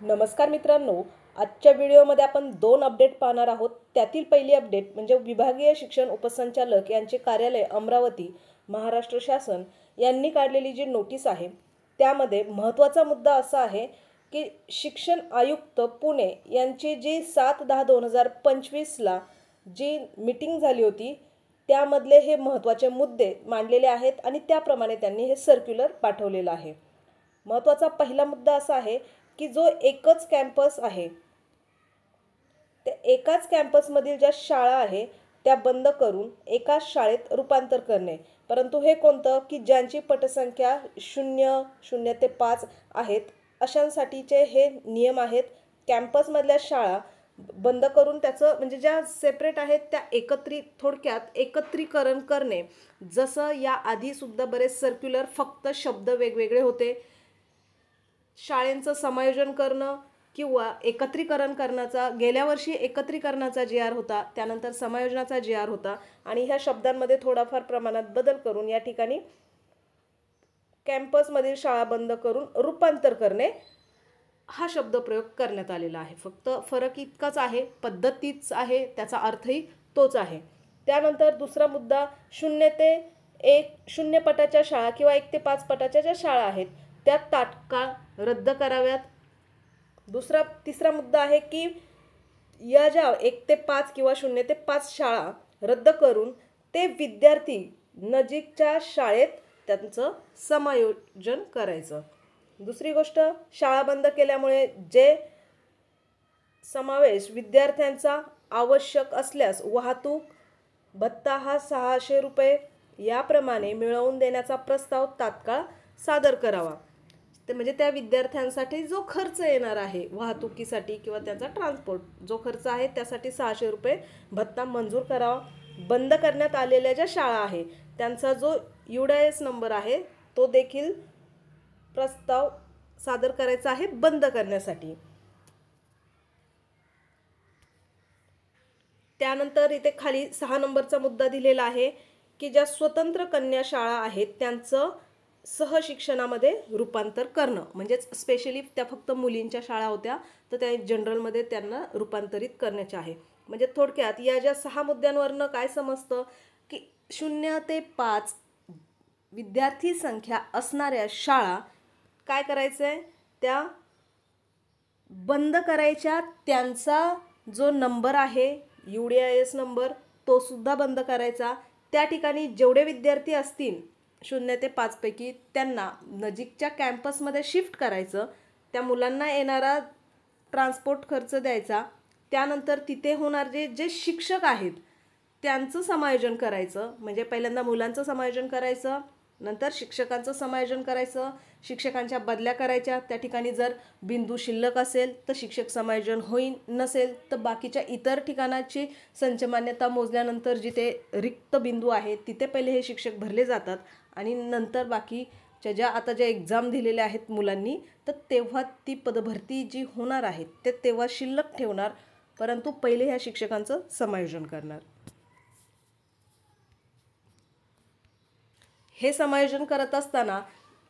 नमस्कार मित्रांनो, आजच्या व्हिडिओमध्ये आपण दोन अपडेट पाहणार आहोत। त्यातील पहिली अपडेट म्हणजे विभागीय शिक्षण उपसंचालक यांचे कार्यालय अमरावती महाराष्ट्र शासन यांनी काढलेली जी नोटीस आहे त्यामध्ये महत्त्वाचा मुद्दा असा आहे की शिक्षण आयुक्त पुणे यांची जी 7/10/2025 ला जी मीटिंग झाली होती त्यामधले हे महत्त्वाचे मुद्दे मांडलेले आहेत आणि त्याप्रमाणे त्यांनी हे सर्क्युलर पाठवलेलं आहे। महत्त्वाचा पहिला मुद्दा असा आहे की जो एकच कॅम्पस आहे त्या एकाच कॅम्पसमधील ज्या शाळा आहे त्या बंद करून एकाच शाळेत रूपांतर करणे। परंतु हे कोणतं की ज्यांची पटसंख्या 0 ते 5 आहेत अशांसाठीचे हे नियम आहेत। कॅम्पसमधल्या शाळा बंद करून त्याचं म्हणजे ज्या सेपरेट आहेत त्या थोडक्यात एकत्रीकरण करणे। जसं या आधी सुद्धा बरेच सर्क्युलर फक्त शब्द वेगवेगळे होते, शाळेंचं समायोजन करणं किंवा एकत्रीकरण करण्याचा, गेल्या वर्षी एकत्रीकरणाचा जी आर होता, त्यानंतर समायोजनाचा जी आर होता आणि ह्या शब्दांमध्ये थोडाफार प्रमाणात बदल करून या ठिकाणी कॅम्पसमधील शाळा बंद करून रूपांतर करणे हा शब्द प्रयोग करण्यात आलेला आहे। फक्त फरक इतकाच आहे, पद्धत तीच आहे, त्याचा अर्थही तोच आहे। त्यानंतर दुसरा मुद्दा 0 ते 1 पटाच्या शाळा किंवा 1 ते 5 पटाच्या ज्या शाळा आहेत त्या तात्काळ रद्द कराव्यात। तिसरा मुद्दा आहे की या ज्या 1 ते 5 किंवा 0 ते 5 शाळा रद्द करून ते विद्यार्थी नजीकच्या शाळेत त्यांचं समायोजन करायचं। दुसरी गोष्ट, शाळा बंद केल्यामुळे जे समावेश विद्यार्थ्यांचा आवश्यक असल्यास वाहतूक भत्ता हा 600 रुपये याप्रमाणे मिळवून देण्याचा प्रस्ताव तात्काळ सादर करावा। ते म्हणजे त्या विद्यार्थ्यांसाठी जो खर्च येणार आहे वाहतुकीसाठी किंवा त्याचा ट्रान्सपोर्ट जो खर्च आहे त्यासाठी 600 रुपये भत्ता मंजूर करावा। बंद करण्यात आलेल्या ज्या शाळा आहे त्यांचा जो UDIS नंबर आहे तो देखील प्रस्ताव सादर करायचा आहे बंद करण्यासाठी। त्यानंतर इथे खाली 6 नंबरचा मुद्दा दिलेला आहे की ज्या स्वतंत्र कन्या शाळा आहेत त्यांचं सहशिक्षणामध्ये रूपांतर करणं, म्हणजे स्पेशली त्या फक्त मुलींच्या शाळा होत्या तर त्या जनरलमध्ये त्यांना रूपांतरित करण्याचे आहे। म्हणजे थोडक्यात या ज्या 6 मुद्द्यांवरनं काय समजतं की 0 ते 5 विद्यार्थी संख्या असणाऱ्या शाळा काय करायचं आहे, त्या बंद करायच्या। त्यांचा जो नंबर आहे UDIS नंबर तो सुद्धा बंद करायचा। त्या ठिकाणी जेवढे विद्यार्थी असतील 0 ते 5 पैकी त्यांना नजीकच्या कॅम्पसमध्ये शिफ्ट करायचं, त्या मुलांना येणारा ट्रान्सपोर्ट खर्च द्यायचा। त्यानंतर तिथे होणारे जे शिक्षक आहेत त्यांचं समायोजन करायचं, म्हणजे पहिल्यांदा मुलांचं समायोजन करायचं, नंतर शिक्षकांचं समायोजन करायचं, शिक्षकांच्या बदल्या करायच्या। त्या ठिकाणी जर बिंदू शिल्लक असेल तर शिक्षक समायोजन होईल, नसेल तर बाकीच्या इतर ठिकाणाची संचमान्यता मोजल्यानंतर जिथे रिक्त बिंदू आहेत तिथे पहिले हे शिक्षक भरले जातात आणि नंतर बाकीच्या ज्या आता ज्या एक्झाम दिलेल्या आहेत मुलांनी तर तेव्हा ती पदभरती जी होणार आहे ते तेव्हा शिल्लक ठेवणार, परंतु पहिले ह्या शिक्षकांचं समायोजन करणार। हे समायोजन करत असताना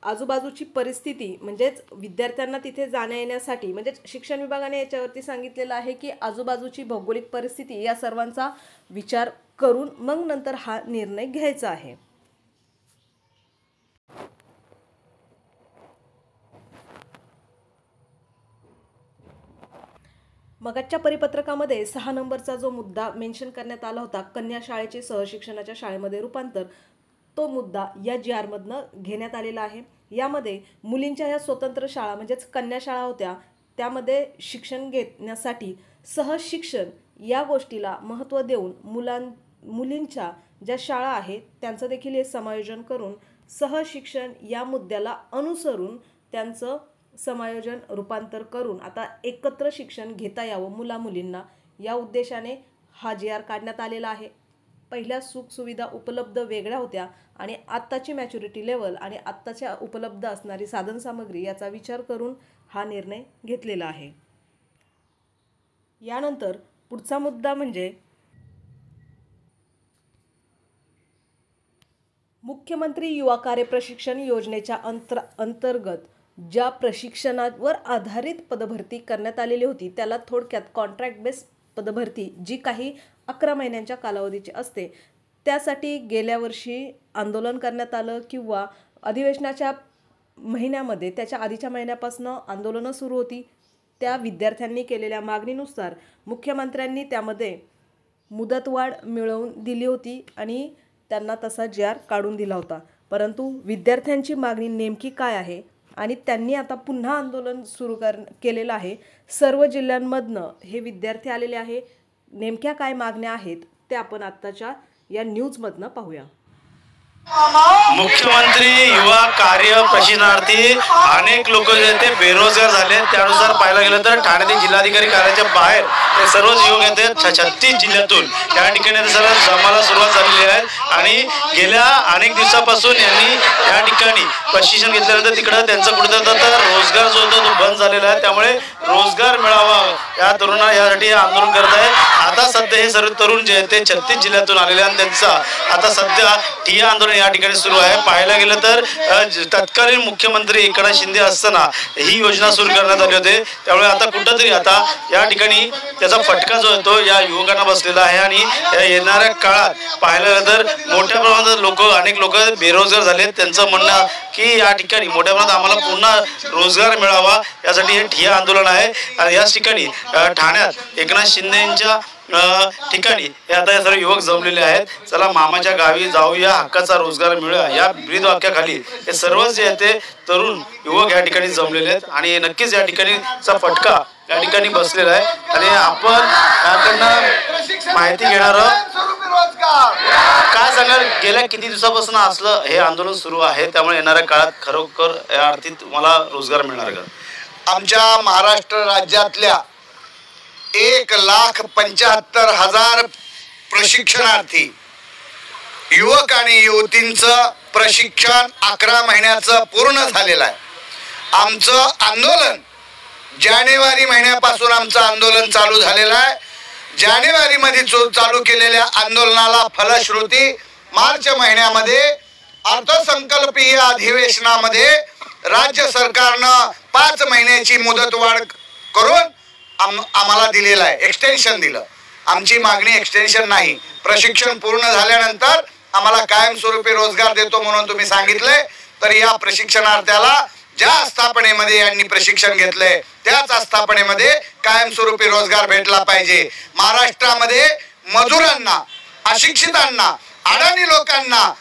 आजूबाजूची परिस्थिती म्हणजेच विद्यार्थ्यांना तिथे जाण्या येण्यासाठी म्हणजे शिक्षण विभागाने याच्यावरती सांगितलेलं आहे की आजूबाजूची भौगोलिक परिस्थिती या सर्वांचा विचार करून मग नंतर हा निर्णय घ्यायचा आहे। मगाच्या परिपत्रकामध्ये 6 नंबरचा जो मुद्दा मेन्शन करण्यात आला होता कन्या शाळेचे सहशिक्षणाच्या शाळेमध्ये रूपांतर, तो मुद्दा या GR मधनं घेण्यात आलेला आहे। यामध्ये मुलींच्या ह्या स्वतंत्र शाळा म्हणजेच कन्या शाळा होत्या त्यामध्ये शिक्षण घेण्यासाठी सहशिक्षण या गोष्टीला महत्त्व देऊन मुलींच्या ज्या शाळा आहेत त्यांचं देखील हे समायोजन करून सहशिक्षण या मुद्द्याला अनुसरून त्यांचं समायोजन रूपांतर करून आता एकत्र शिक्षण घेता यावं मुला-मुलींना या उद्देशाने हा GR काढण्यात आलेला आहे। पहिल्या सुखसुविधा उपलब्ध वेगळ्या होत्या आणि आत्ताची मॅच्युरिटी लेवल आणि आत्ताच्या उपलब्ध असणारी साधनसामग्री याचा विचार करून हा निर्णय घेतलेला आहे। यानंतर पुढचा मुद्दा म्हणजे मुख्यमंत्री युवा कार्य प्रशिक्षण योजनेच्या अंतर्गत ज्या प्रशिक्षणावर आधारित पदभरती करण्यात आलेली होती त्याला थोडक्यात कॉन्ट्रॅक्ट बेस पदभरती जी काही 11 महिन्यांच्या कालावधीची असते, त्यासाठी गेल्या वर्षी आंदोलन करण्यात आलं किंवा अधिवेशनाच्या महिन्यामध्ये त्याच्या आधीच्या महिन्यापासून आंदोलनं सुरू होती. त्या विद्यार्थ्यांनी केलेल्या मागणीनुसार मुख्यमंत्र्यांनी त्यामध्ये मुदतवाढ मिळवून दिली होती आणि त्यांना तसा JR काढून दिला होता. परंतु विद्यार्थ्यांची मागणी नेमकी काय आहे आणि त्यांनी आता पुन्हा आंदोलन सुरू केलेलं आहे. सर्व जिल्ह्यांमधनं हे विद्यार्थी आलेले आहे. नेमक्या काय मागण्या आहेत त्या आपण आत्ताच्या या न्यूजमधनं पाहूया. मुख्यमंत्री युवा कार्य प्रशिक्षणार्थी अनेक लोक जे ते बेरोजगार झाले. त्यानुसार पाहायला गेलं तर ठाण्यातील जिल्हाधिकारी कार्यालयाच्या बाहेर हे सर्वच युवक येते 36 जिल्ह्यातून या ठिकाणी सर्व जमाला सुरुवात झालेली आहे आणि गेल्या अनेक दिवसापासून यांनी या ठिकाणी प्रशिक्षण घेतल्यानंतर तिकडं त्यांचा कुठेतरी रोजगार जो होता तो बंद झालेला आहे. त्यामुळे रोजगार मिळावा या तरुणांना यासाठी आंदोलन करत आहे. आता सध्या हे सर्व तरुण जे आहेत ते 36 जिल्ह्यातून आलेले आणि त्यांचा आता सध्या ठिय्या आंदोलन या ठिकाणी सुरू आहे. पाहायला गेलं तर तत्कालीन मुख्यमंत्री एकनाथ शिंदे असताना ही योजना सुरू करण्यात आली होती. त्यामुळे आता कुठंतरी आता या ठिकाणी त्याचा फटका जो आहे तो या युवकांना बसलेला आहे आणि येणाऱ्या काळात पाहायला गेलं तर मोठ्या प्रमाणात अनेक लोक बेरोजगार झाले. त्यांचं म्हणणं की या ठिकाणी मोठ्या प्रमाणात आम्हाला पुन्हा रोजगार मिळावा यासाठी हे ठिय्या आंदोलन आहे. आणि याच ठिकाणी ठाण्यात एकनाथ शिंदेंच्या ठिकाणी हे आता सर्व युवक जमलेले आहेत. चला मामाच्या गावी जाऊया, हक्काचा रोजगार मिळूया या ब्रीद वाक्याखाली हे सर्वच जे आहेत ते तरुण युवक या ठिकाणी जमलेले आहेत आणि नक्कीच या ठिकाणीचा फटका या ठिकाणी बसलेला आहे. आणि आपण याकडनं माहिती घेणार काय सांगाल, गेल्या किती दिवसापासून असलं हे आंदोलन सुरू आहे, त्यामुळे येणाऱ्या काळात खरोखर या अर्थी तुम्हाला रोजगार मिळणार का? आमच्या महाराष्ट्र राज्यातल्या 1,75,000 प्रशिक्षणार्थी युवक आणि युवतींचं प्रशिक्षण 11 महिन्याचं पूर्ण झालेलं आहे. आमचं आंदोलन जानेवारी महिन्यापासून आमचं आंदोलन चालू झालेलं आहे. जानेवारीमध्ये चालू केलेल्या आंदोलनाला फलश्रुती मार्च महिन्यामध्ये अर्थसंकल्पीय अधिवेशनामध्ये राज्य सरकारनं 5 महिन्याची मुदतवाढ करून आम्हाला दिलेला आहे, एक्सटेन्शन दिलं. आमची मागणी एक्सटेन्शन नाही, प्रशिक्षण पूर्ण झाल्यानंतर आम्हाला कायमस्वरूपी रोजगार देतो म्हणून तुम्ही सांगितले. तर या प्रशिक्षणार्थ्याला ज्या आस्थापनेमध्ये यांनी प्रशिक्षण घेतलंय त्याच आस्थापनेमध्ये कायमस्वरूपी रोजगार भेटला पाहिजे. महाराष्ट्रामध्ये मजुरांना, अशिक्षितांना, अडाणी लोकांना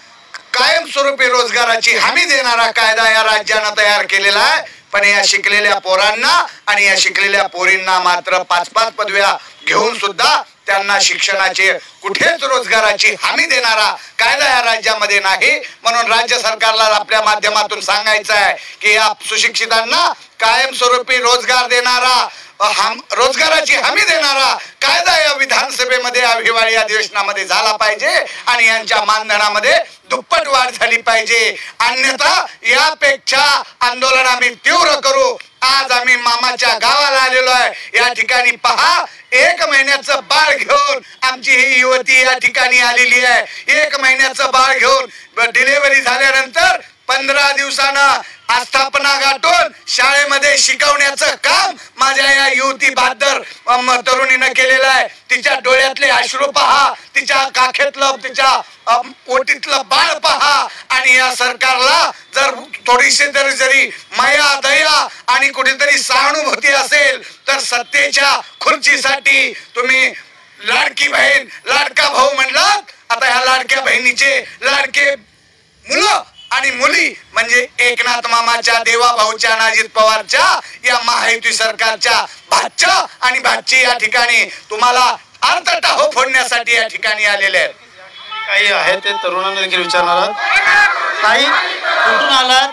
कायमस्वरूपी रोजगाराची हमी देणारा कायदा या राज्यानं तयार केलेला आहे. पण या शिकलेल्या पोरांना आणि या शिकलेल्या पोरींना मात्र 5-5 पदव्या घेऊन सुद्धा त्यांना शिक्षणाचे कुठेच रोजगाराची हमी देणारा कायदा या राज्यामध्ये नाही. म्हणून राज्य सरकारला आपल्या माध्यमातून सांगायचं आहे की या सुशिक्षितांना कायमस्वरूपी रोजगार देणारा, रोजगाराची हमी देणारा कायदा या विधानसभेमध्ये हिवाळी अधिवेशनामध्ये झाला पाहिजे आणि यांच्या मानधनामध्ये दुप्पट वाढ झाली पाहिजे. अन्यथा यापेक्षा आंदोलन आम्ही तीव्र करू. आज आम्ही मामाच्या गावाला आलेलो आहे. या ठिकाणी पहा, 1 महिन्याचं बाळ घेऊन आमची ही युवती या ठिकाणी आलेली आहे. 1 महिन्याचं बाळ घेऊन डिलिव्हरी झाल्यानंतर 15 दिवसानं आस्थापना गाठून शाळेमध्ये शिकवण्याचं काम माझ्या या युवती बहादर तरुणीनं केलेलं आहे. तिच्या डोळ्यातले अश्रू पहा, तिच्या काखेतलं, तिच्या पोटीतलं बाळ पहा. आणि या सरकारला जर थोडीशी जरी माया, दया आणि कुठेतरी सहानुभूती असेल तर सत्तेच्या खुर्चीसाठी तुम्ही लाडकी बहीण, लाडका भाऊ म्हणलात. आता ह्या लाडक्या बहिणीचे लाडके मुलं आणि मुली म्हणजे एकनाथ मामाच्या, देवा भाऊच्या, अजित पवारच्या या महायुती सरकारच्या भाच्या आणि भाची या ठिकाणी तुम्हाला अर्धटाहो फोडण्यासाठी या ठिकाणी आलेले आहेत. काही आहे ते तरुणांना देखील विचारणार आहात. ताई, कुठून आलात?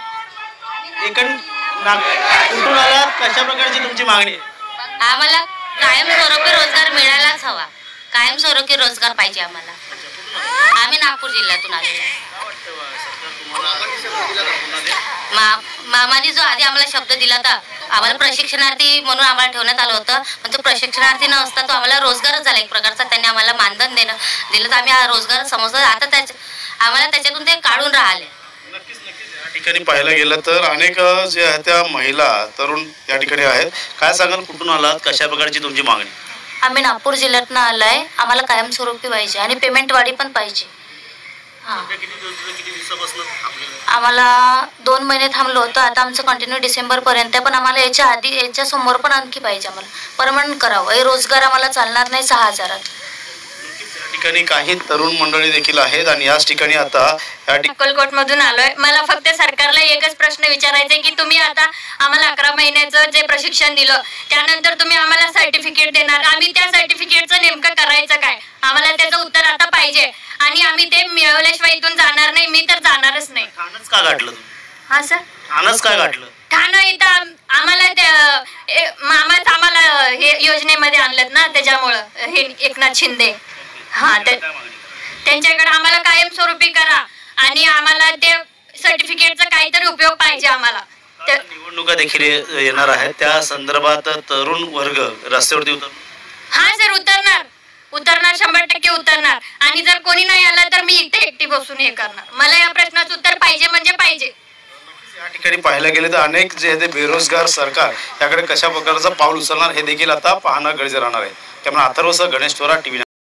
कुठून आलात? कशा प्रकारची तुमची मागणी आहे? आम्हाला कायमस्वरूपी रोजगार मिळायलाच हवा. कायमस्वरूपी रोजगार पाहिजे आम्हाला. आम्ही नागपूर जिल्ह्यातून आलेलो आहे. मामाने जो आधी आम्हाला शब्द दिला होता, आम्हाला प्रशिक्षणार्थी म्हणून आम्हाला ठेवण्यात आलं होतं, पण तो प्रशिक्षणार्थी न असता तो आम्हाला रोजगारच झाला एक प्रकारचा. त्यांनी आम्हाला मानधन दिलं तर आम्ही हा रोजगार समजतो. आता आम्हाला त्याच्यातून ते काढून राहिले. नक्कीच या ठिकाणी पाहायला गेलं तर अनेक जे आहेत त्या महिला तरुण या ठिकाणी आहेत. काय सांगाल, कुठून आलात, कशा प्रकारची तुमची मागणी? आम्ही नागपूर जिल्ह्यातनं आलाय. आम्हाला कायमस्वरूपी पाहिजे आणि पेमेंट वाढी पण पाहिजे. हां, किती दिवसापासून आम्हाला 2 महिने थांबलो होतो. आता आमचं कंटिन्यू डिसेंबरपर्यंत आहे. पण आम्हाला याच्या आधी याच्या समोर पण आणखी पाहिजे. आम्हाला परमनंट करावं. हे रोजगार आम्हाला चालणार नाही 6,000. ठिकाणी काही तरुण मंडळी देखील आहेत आणि याच ठिकाणी आता या अक्कलकोट मधून आलोय. मला फक्त सरकारला एकच प्रश्न विचारायचा आहे की तुम्ही आता आम्हाला 11 महिन्याचं जे प्रशिक्षण दिलं त्यानंतर तुम्ही आम्हाला सर्टिफिकेट देणार. आम्ही त्या सर्टिफिकेटचं नेमकं करायचं काय? आम्हाला त्याचं उत्तर आता पाहिजे आणि आम्ही ते मिळवल्याशिवाय इथून जाणार नाही. मी तर जाणारच नाही. ठाणच का गाठलं तुम्ही? हा सर, ठाणच काय गाठलं? ठाणं इथं मामाच आम्हाला हे योजनेमध्ये आणलं ना, त्याच्यामुळं हे एकनाथ शिंदे. हा, त्यांच्याकडे आम्हाला कायमस्वरूपी करा आणि आम्हाला ते सर्टिफिकेटचा काहीतरी उपयोग पाहिजे आम्हाला. निवडणुका देखील येणार आहेत, त्या संदर्भात तरुण वर्ग रस्त्यावरती उतर. हा सर, उतरणार 100% उतरणार. आणि जर कोणी नाही आला तर मी इथे एकटी बसून हे करणार. मला या प्रश्नाचं उत्तर पाहिजे म्हणजे पाहिजे. या ठिकाणी पाहायला गेले तर अनेक जे आहे ते बेरोजगार सरकार याकडे कशा प्रकारचं पाऊल उचलणार हे देखील आता पाहणं गरजेचं राहणार आहे. त्यामुळे अथर्व गणेश थोरात, TV9.